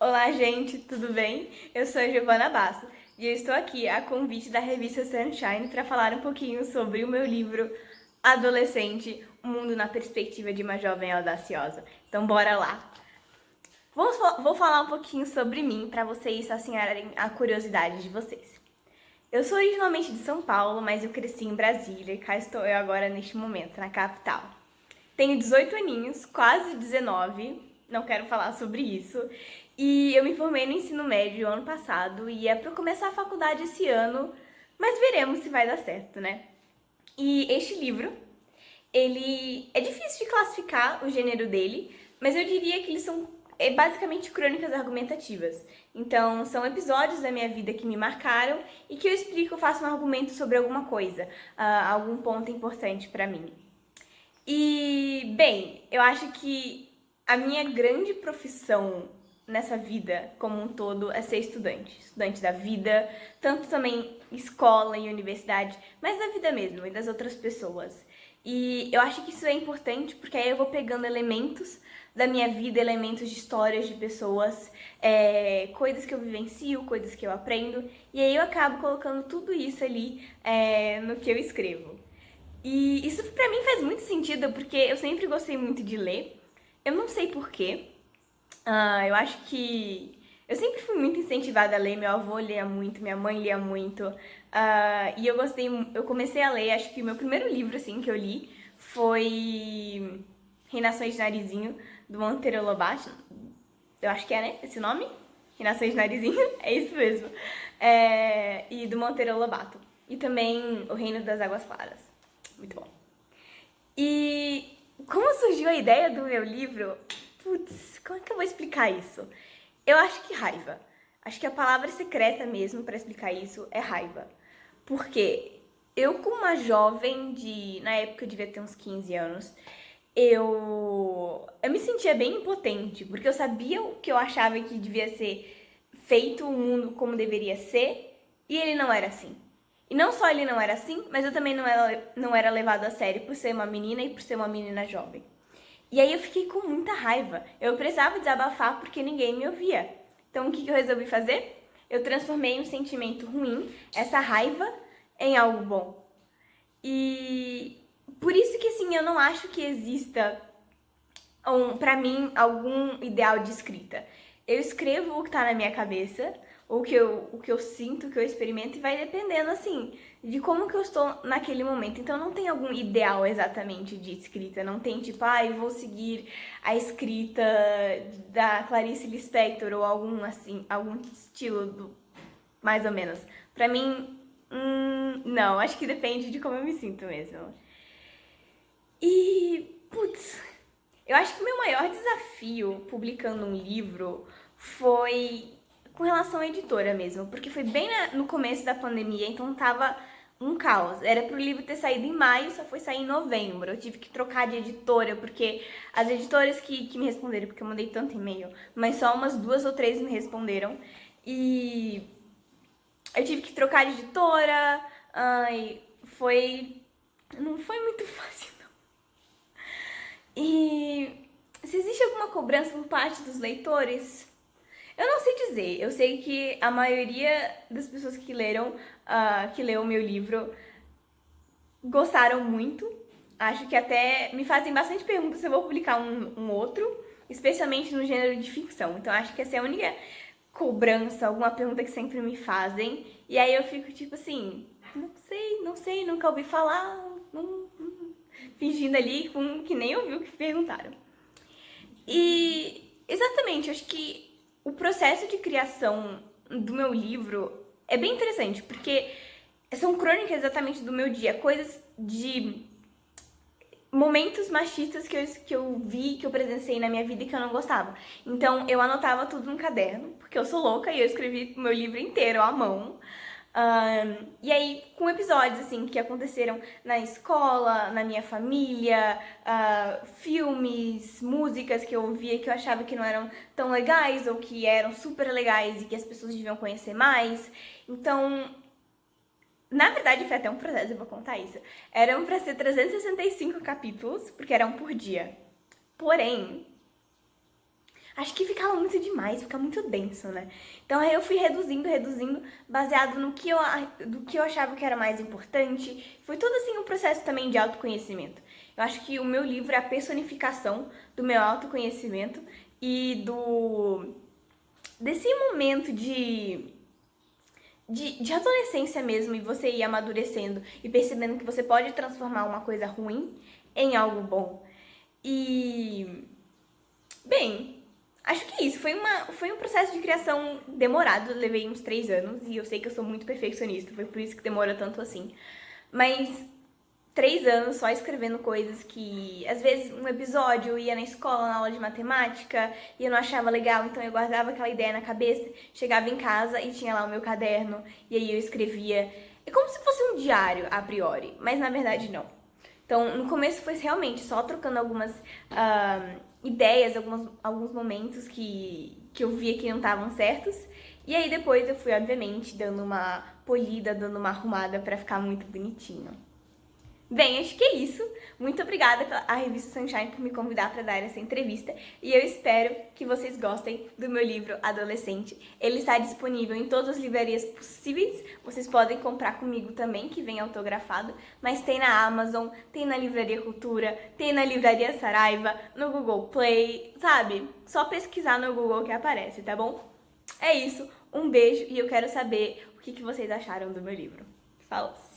Olá, gente, tudo bem? Eu sou a Giovana Basso e eu estou aqui a convite da revista Sunshine para falar um pouquinho sobre o meu livro Adolescente, O Mundo na Perspectiva de uma Jovem Audaciosa. Então, bora lá! Vou falar um pouquinho sobre mim para vocês saciarem a curiosidade de vocês. Eu sou originalmente de São Paulo, mas eu cresci em Brasília e cá estou eu agora neste momento, na capital. Tenho 18 aninhos, quase 19, não quero falar sobre isso. E eu me formei no ensino médio ano passado e é para começar a faculdade esse ano, mas veremos se vai dar certo, né? E este livro, ele é difícil de classificar o gênero dele, mas eu diria que eles são basicamente crônicas argumentativas. Então, são episódios da minha vida que me marcaram e que eu explico, faço um argumento sobre alguma coisa, algum ponto importante para mim. E, bem, eu acho que a minha grande profissão nessa vida como um todo é ser estudante. Estudante da vida, tanto também escola e universidade, mas da vida mesmo e das outras pessoas. E eu acho que isso é importante porque aí eu vou pegando elementos da minha vida, elementos de histórias de pessoas, coisas que eu vivencio, coisas que eu aprendo, e aí eu acabo colocando tudo isso ali no que eu escrevo. E isso pra mim faz muito sentido, porque eu sempre gostei muito de ler. Eu não sei porquê. Eu acho que eu sempre fui muito incentivada a ler. Meu avô lia muito, minha mãe lia muito. E eu comecei a ler, acho que o meu primeiro livro, assim, que eu li foi Reinações de Narizinho, do Monteiro Lobato. Eu acho que é, né? Esse nome? Reinações de Narizinho? É isso mesmo. E do Monteiro Lobato. E também O Reino das Águas Claras. Muito bom. E como surgiu a ideia do meu livro? Putz, como é que eu vou explicar isso? Eu acho que raiva. Acho que a palavra secreta mesmo para explicar isso é raiva. Porque eu, como uma jovem na época eu devia ter uns 15 anos, eu me sentia bem impotente, porque eu sabia o que eu achava que devia ser feito, o mundo como deveria ser, e ele não era assim. E não só ele não era assim, mas eu também não era levado a sério por ser uma menina e por ser uma menina jovem. E aí eu fiquei com muita raiva. Eu precisava desabafar porque ninguém me ouvia. Então o que eu resolvi fazer? Eu transformei um sentimento ruim, essa raiva, em algo bom. E por isso que assim, eu não acho que exista pra mim algum ideal de escrita. Eu escrevo o que tá na minha cabeça, o que eu sinto, o que eu experimento, e vai dependendo, assim, de como que eu estou naquele momento. Então não tem algum ideal exatamente de escrita, não tem tipo, vou seguir a escrita da Clarice Lispector ou algum, assim, algum estilo mais ou menos. Pra mim, não, acho que depende de como eu me sinto mesmo. E, putz, eu acho que o meu maior desafio publicando um livro foi com relação à editora mesmo, porque foi bem no começo da pandemia, então tava um caos. Era pro livro ter saído em maio, só foi sair em novembro. Eu tive que trocar de editora, porque as editoras que me responderam, porque eu mandei tanto e-mail, mas só umas 2 ou 3 me responderam. E eu tive que trocar de editora, não foi muito fácil. E se existe alguma cobrança por parte dos leitores? Eu não sei dizer. Eu sei que a maioria das pessoas que leram, que leu o meu livro, gostaram muito. Acho que até me fazem bastante perguntas se eu vou publicar um outro, especialmente no gênero de ficção. Então acho que essa é a única cobrança, alguma pergunta que sempre me fazem. E aí eu fico tipo assim, não sei, nunca ouvi falar, fingindo ali que nem ouviu o que perguntaram. E exatamente, acho que o processo de criação do meu livro é bem interessante, porque são crônicas exatamente do meu dia, coisas de momentos machistas que eu vi, que eu presenciei na minha vida e que eu não gostava. Então eu anotava tudo no caderno, porque eu sou louca e eu escrevi o meu livro inteiro à mão. E aí, com episódios assim que aconteceram na escola, na minha família, filmes, músicas que eu ouvia que eu achava que não eram tão legais ou que eram super legais e que as pessoas deviam conhecer mais. Então, na verdade, foi até um processo, eu vou contar isso. Eram pra ser 365 capítulos, porque eram por dia. Porém, acho que ficava muito demais, fica muito denso, né? Então aí eu fui reduzindo, baseado do que eu achava que era mais importante. Foi todo assim um processo também de autoconhecimento. Eu acho que o meu livro é a personificação do meu autoconhecimento e desse momento de adolescência mesmo, e você ir amadurecendo e percebendo que você pode transformar uma coisa ruim em algo bom. E, bem, acho que isso. Foi um processo de criação demorado, levei uns 3 anos, e eu sei que eu sou muito perfeccionista, foi por isso que demora tanto assim. Mas 3 anos só escrevendo coisas que, às vezes, um episódio eu ia na escola, na aula de matemática, e eu não achava legal, então eu guardava aquela ideia na cabeça, chegava em casa e tinha lá o meu caderno, e aí eu escrevia. É como se fosse um diário, a priori, mas na verdade não. Então, no começo foi realmente só trocando algumas ideias, alguns momentos que eu via que não estavam certos, e aí depois eu fui, obviamente, dando uma polida, dando uma arrumada pra ficar muito bonitinho. Bem, acho que é isso. Muito obrigada à revista Sunshine por me convidar para dar essa entrevista e eu espero que vocês gostem do meu livro Adolescente. Ele está disponível em todas as livrarias possíveis, vocês podem comprar comigo também, que vem autografado, mas tem na Amazon, tem na Livraria Cultura, tem na Livraria Saraiva, no Google Play, sabe? Só pesquisar no Google que aparece, tá bom? É isso, um beijo e eu quero saber o que vocês acharam do meu livro. Falou!